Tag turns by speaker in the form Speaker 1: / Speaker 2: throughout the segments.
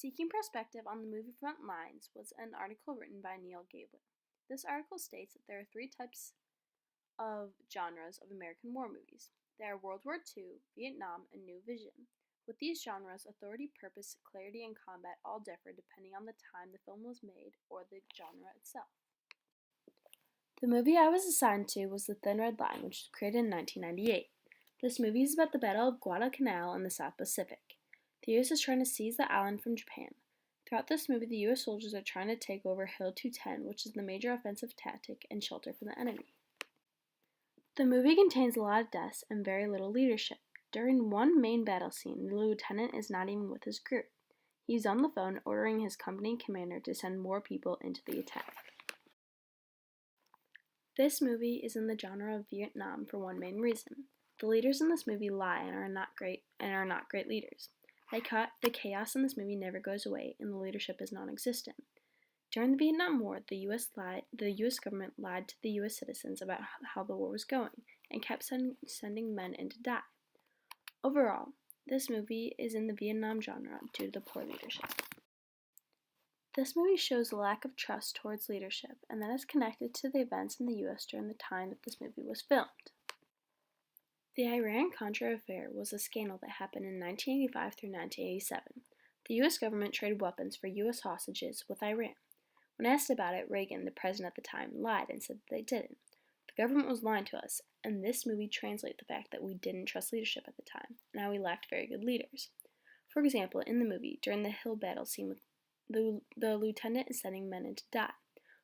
Speaker 1: Seeking Perspective on the Movie Front Lines was an article written by Neil Gabler. This article states that there are three types of genres of American war movies. They are World War II, Vietnam, and New Vision. With these genres, authority, purpose, clarity, and combat all differ depending on the time the film was made or the genre itself. The movie I was assigned to was The Thin Red Line, which was created in 1998. This movie is about the Battle of Guadalcanal in the South Pacific. The U.S. is trying to seize the island from Japan. Throughout this movie, the U.S. soldiers are trying to take over Hill 210, which is the major offensive tactic and shelter from the enemy. The movie contains a lot of deaths and very little leadership. During one main battle scene, the lieutenant is not even with his group. He's on the phone ordering his company commander to send more people into the attack. This movie is in the genre of Vietnam for one main reason. The leaders in this movie lie and are not great leaders. The chaos in this movie never goes away, and the leadership is non-existent. During the Vietnam War, the U.S. government lied to the U.S. citizens about how the war was going, and kept sending men in to die. Overall, this movie is in the Vietnam genre due to the poor leadership. This movie shows a lack of trust towards leadership, and that is connected to the events in the U.S. during the time that this movie was filmed. The Iran-Contra affair was a scandal that happened in 1985 through 1987. The U.S. government traded weapons for U.S. hostages with Iran. When asked about it, Reagan, the president at the time, lied and said that they didn't. The government was lying to us, and this movie translates the fact that we didn't trust leadership at the time, and how we lacked very good leaders. For example, in the movie, during the Hill battle scene with the lieutenant is sending men in to die.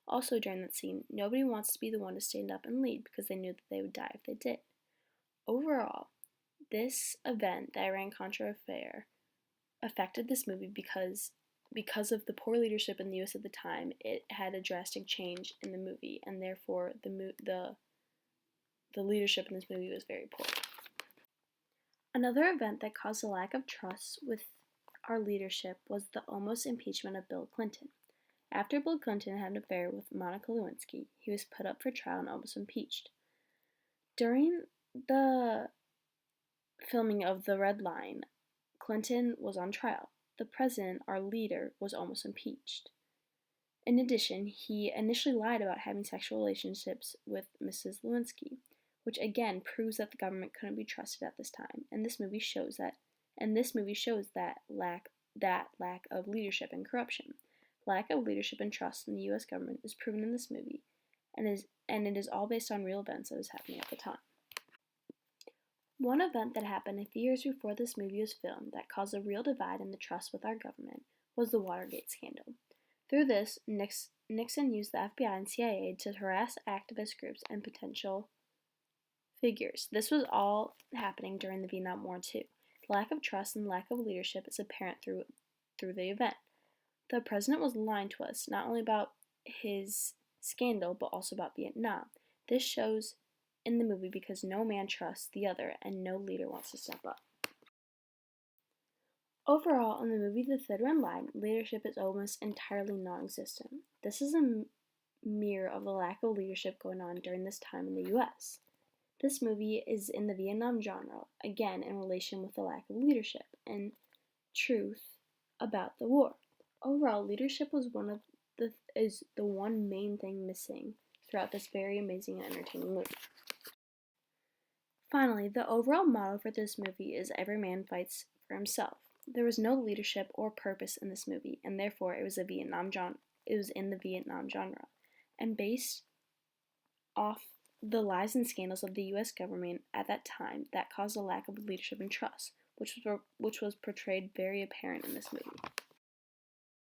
Speaker 1: Also during that scene, nobody wants to be the one to stand up and lead because they knew that they would die if they did. Overall, this event, the Iran-Contra affair, affected this movie because of the poor leadership in the U.S. at the time. It had a drastic change in the movie, and therefore the leadership in this movie was very poor. Another event that caused a lack of trust with our leadership was the almost impeachment of Bill Clinton. After Bill Clinton had an affair with Monica Lewinsky, he was put up for trial and almost impeached. During the filming of The Red Line, Clinton was on trial. The president, our leader, was almost impeached. In addition, he initially lied about having sexual relationships with Mrs. Lewinsky, which again proves that the government couldn't be trusted at this time, and this movie shows that lack of leadership and corruption. Lack of leadership and trust in the U.S. government is proven in this movie, and it is all based on real events that was happening at the time. One event that happened a few years before this movie was filmed that caused a real divide in the trust with our government was the Watergate scandal. Through this, Nixon used the FBI and CIA to harass activist groups and potential figures. This was all happening during the Vietnam War too. The lack of trust and lack of leadership is apparent through the event. The president was lying to us, not only about his scandal, but also about Vietnam. This shows in the movie because no man trusts the other and no leader wants to step up. Overall, in the movie The Thin Red Line, leadership is almost entirely non-existent. This is a mirror of the lack of leadership going on during this time in the U.S. This movie is in the Vietnam genre, again in relation with the lack of leadership and truth about the war. Overall, leadership was the one main thing missing throughout this very amazing and entertaining movie. Finally, the overall motto for this movie is every man fights for himself. There was no leadership or purpose in this movie, and therefore it was in the Vietnam genre, and based off the lies and scandals of the U.S. government at that time that caused a lack of leadership and trust, which was portrayed very apparent in this movie.